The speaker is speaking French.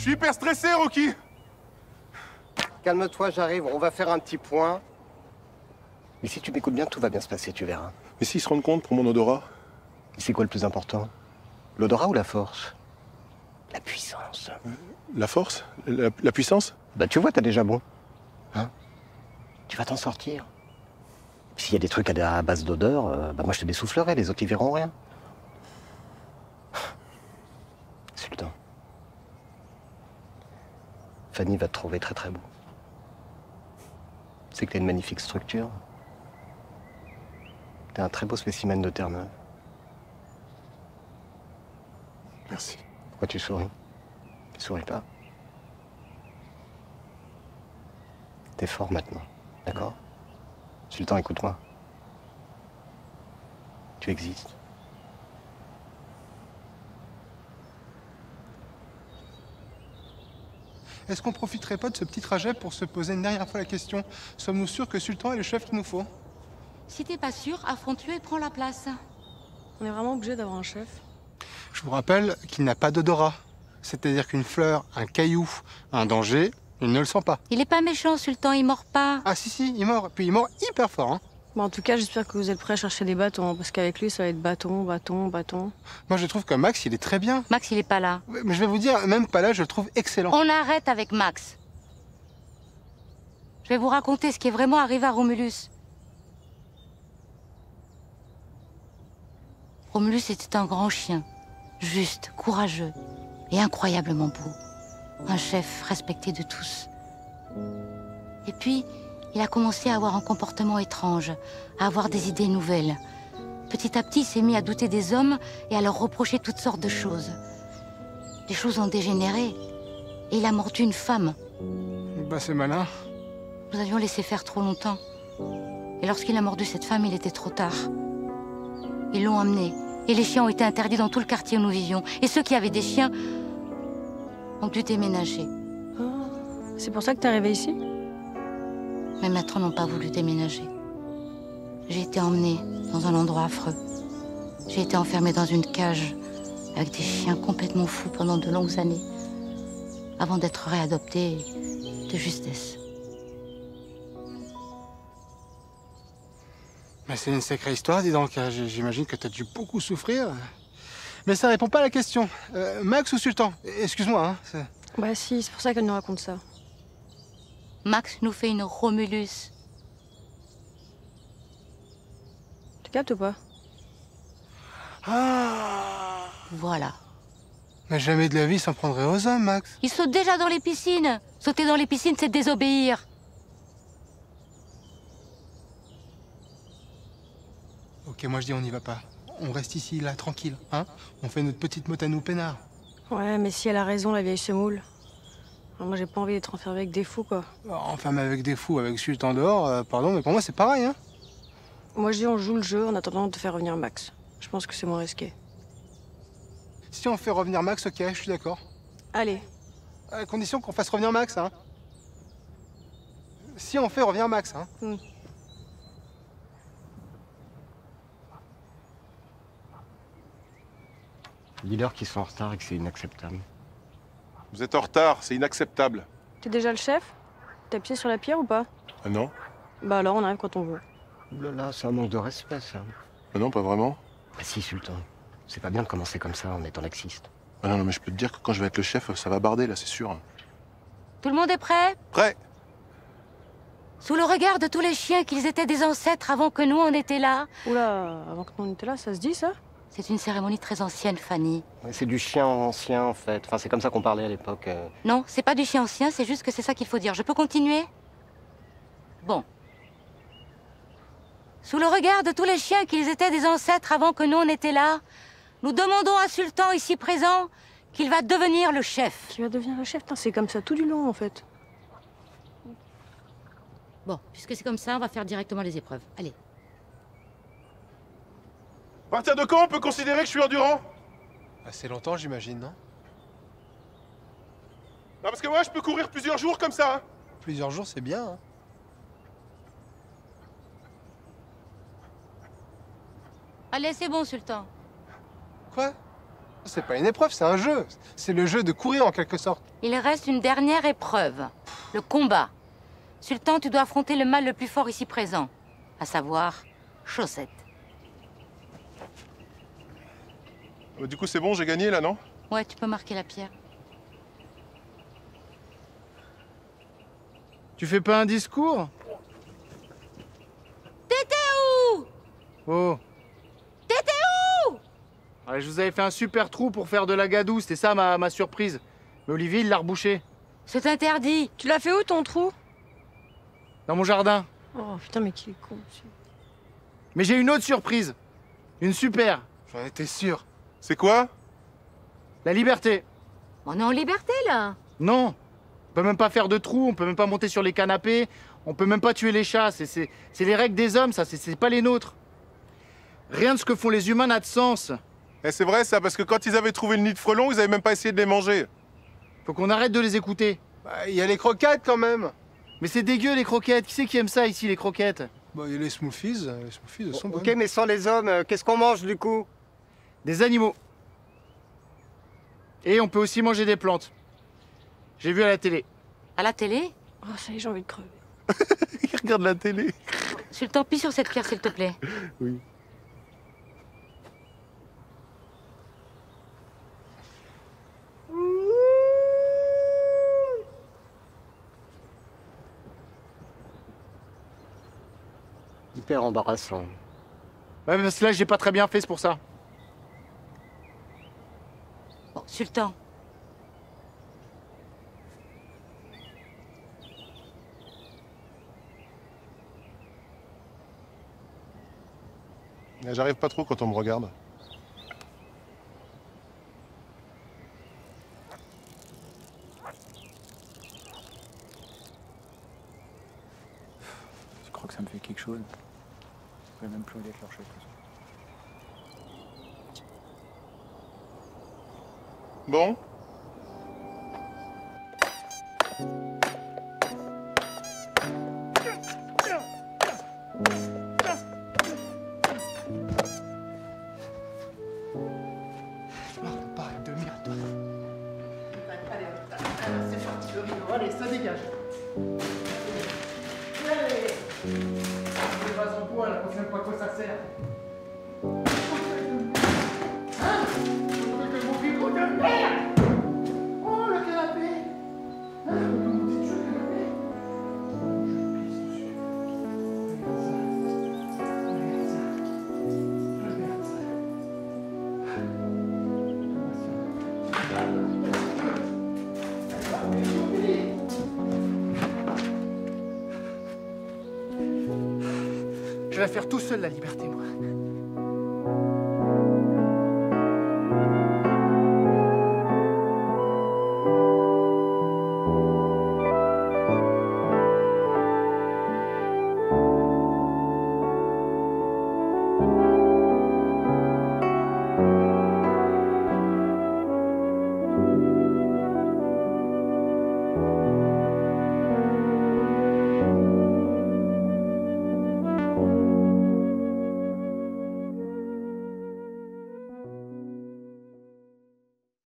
suis hyper stressé, Rocky. Calme-toi, j'arrive, on va faire un petit point. Mais si tu m'écoutes bien, tout va bien se passer, tu verras. Mais s'ils se rendent compte pour mon odorat? C'est quoi le plus important? L'odorat ou la force? La puissance. La force? La puissance? Bah tu vois, t'as déjà bon. Hein? Tu vas t'en sortir. S'il y a des trucs à base d'odeur, bah moi je te les soufflerai, les autres ils verront rien. Sultan. Fanny va te trouver très très beau. C'est que t'as une magnifique structure. T'es un très beau spécimen de Terre-Neuve. Merci. Pourquoi tu souris? Tu souris pas. T'es fort maintenant, d'accord? Sultan, écoute-moi. Tu existes. Est-ce qu'on profiterait pas de ce petit trajet pour se poser une dernière fois la question? Sommes-nous sûrs que Sultan est le chef qu'il nous faut? Si t'es pas sûr, affronte-le et prends la place. On est vraiment obligé d'avoir un chef. Je vous rappelle qu'il n'a pas d'odorat. C'est-à-dire qu'une fleur, un caillou, un danger, il ne le sent pas. Il est pas méchant, Sultan, il mord pas. Ah si, il mord. Puis il mord hyper fort, hein. Bon, en tout cas, j'espère que vous êtes prêts à chercher des bâtons, parce qu'avec lui, ça va être bâton, bâton, bâton. Moi, je trouve que Max, il est très bien. Max, il est pas là. Mais je vais vous dire, même pas là, je le trouve excellent. On arrête avec Max. Je vais vous raconter ce qui est vraiment arrivé à Romulus. Romulus était un grand chien, juste, courageux et incroyablement beau. Un chef respecté de tous. Et puis, il a commencé à avoir un comportement étrange, à avoir des idées nouvelles. Petit à petit, il s'est mis à douter des hommes et à leur reprocher toutes sortes de choses. Les choses ont dégénéré et il a mordu une femme. Bah, c'est malin. Nous avions laissé faire trop longtemps. Et lorsqu'il a mordu cette femme, il était trop tard. Ils l'ont emmené. Et les chiens ont été interdits dans tout le quartier où nous vivions. Et ceux qui avaient des chiens ont dû déménager. C'est pour ça que t'es arrivé ici? Mes maîtres n'ont pas voulu déménager. J'ai été emmenée dans un endroit affreux. J'ai été enfermée dans une cage avec des chiens complètement fous pendant de longues années, avant d'être réadoptée de justesse. Mais c'est une sacrée histoire, dis donc. J'imagine que t'as dû beaucoup souffrir. Mais ça répond pas à la question. Max ou Sultan? Excuse-moi, hein. Bah si, c'est pour ça qu'elle nous raconte ça. Max nous fait une Romulus. Tu captes ou pas? Ah! Voilà. Mais jamais de la vie il s'en prendrait aux hommes, Max. Il saute déjà dans les piscines. Sauter dans les piscines, c'est désobéir. Ok, moi je dis on n'y va pas. On reste ici, là, tranquille, hein. On fait notre petite motte à nous peinard. Ouais, mais si elle a raison, la vieille semoule. Moi, j'ai pas envie d'être enfermé avec des fous, quoi. Enfin, mais avec des fous, avec Sultan dehors, pardon, mais pour moi c'est pareil, hein. Moi, je dis on joue le jeu en attendant de faire revenir Max. Je pense que c'est moins risqué. Si on fait revenir Max, ok, je suis d'accord. Allez. À condition qu'on fasse revenir Max, hein. Si on fait revenir Max, hein. Dis-leur qu'ils sont en retard et que c'est inacceptable. Vous êtes en retard, c'est inacceptable. T'es déjà le chef? T'as pied sur la pierre ou pas? Ah non? Bah alors, on arrive quand on veut. Ouh là là, c'est un manque de respect, ça. Ah non, pas vraiment. Ah si, Sultan. C'est pas bien de commencer comme ça en étant laxiste. Ah non, mais je peux te dire que quand je vais être le chef, ça va barder, là, c'est sûr. Tout le monde est prêt? Prêt? Sous le regard de tous les chiens qu'ils étaient des ancêtres avant que nous, on était là. Oula, avant que nous on était là, ça se dit, ça? C'est une cérémonie très ancienne, Fanny. Ouais, c'est du chien ancien, en fait. Enfin, c'est comme ça qu'on parlait à l'époque. Non, c'est pas du chien ancien, c'est juste que c'est ça qu'il faut dire. Je peux continuer? Bon. Sous le regard de tous les chiens qu'ils étaient des ancêtres avant que nous on était là, nous demandons à Sultan ici présent qu'il va devenir le chef. Qui va devenir le chef? Putain, c'est comme ça tout du long, en fait. Bon, puisque c'est comme ça, on va faire directement les épreuves. Allez. À partir de quand on peut considérer que je suis endurant? Assez longtemps, j'imagine, non? Non, parce que moi, je peux courir plusieurs jours comme ça, hein. Plusieurs jours, c'est bien, hein. Allez, c'est bon, Sultan. Quoi? C'est pas une épreuve, c'est un jeu. C'est le jeu de courir en quelque sorte. Il reste une dernière épreuve, le combat. Sultan, tu dois affronter le mal le plus fort ici présent, à savoir Chaussette. Du coup, c'est bon, j'ai gagné là, non? Ouais, tu peux marquer la pierre. Tu fais pas un discours? T'étais où? Oh. T'étais où? Ouais, je vous avais fait un super trou pour faire de la gadoue, c'était ça ma surprise. Mais Olivier, il l'a rebouché. C'est interdit. Tu l'as fait où ton trou? Dans mon jardin. Oh putain, mais qu'il est con. Mais j'ai une autre surprise. Une super. J'en étais sûr. C'est quoi? La liberté. On est en liberté, là. Non. On peut même pas faire de trous, on peut même pas monter sur les canapés, on peut même pas tuer les chats. C'est les règles des hommes, ça, c'est pas les nôtres. Rien de ce que font les humains n'a de sens. Eh, c'est vrai ça, parce que quand ils avaient trouvé le nid de frelons, ils avaient même pas essayé de les manger. Faut qu'on arrête de les écouter. Il y a les croquettes quand même. Mais c'est dégueu les croquettes. Qui c'est qui aime ça ici, les croquettes? Bah, il y a les smoothies. Les smoothies, elles sont bonnes. Ok, mais sans les hommes, qu'est-ce qu'on mange du coup? Des animaux. Et on peut aussi manger des plantes. J'ai vu à la télé. À la télé? Oh, ça y est, j'ai envie de crever. Ils regardent la télé. Sultan, plie sur cette pierre, s'il te plaît. Oui. Hyper embarrassant. Ouais, mais parce que là, j'ai pas très bien fait, c'est pour ça. Bon, Sultan. J'arrive pas trop quand on me regarde. Je crois que ça me fait quelque chose. Je vais même plus aller avec leur chef. Bon? Pas de merde. Allez, c'est parti le rideau. Allez, ça dégage. Allez. Je pas en poids là, on sait même pas à quoi ça sert. Hein? Que mon rideau de merde! Oh, le canapé! Hein? Comment dis-tu le canapé? Je pisse dessus. Regarde ça. Regarde ça. Je vais la faire tout seul, la liberté, moi.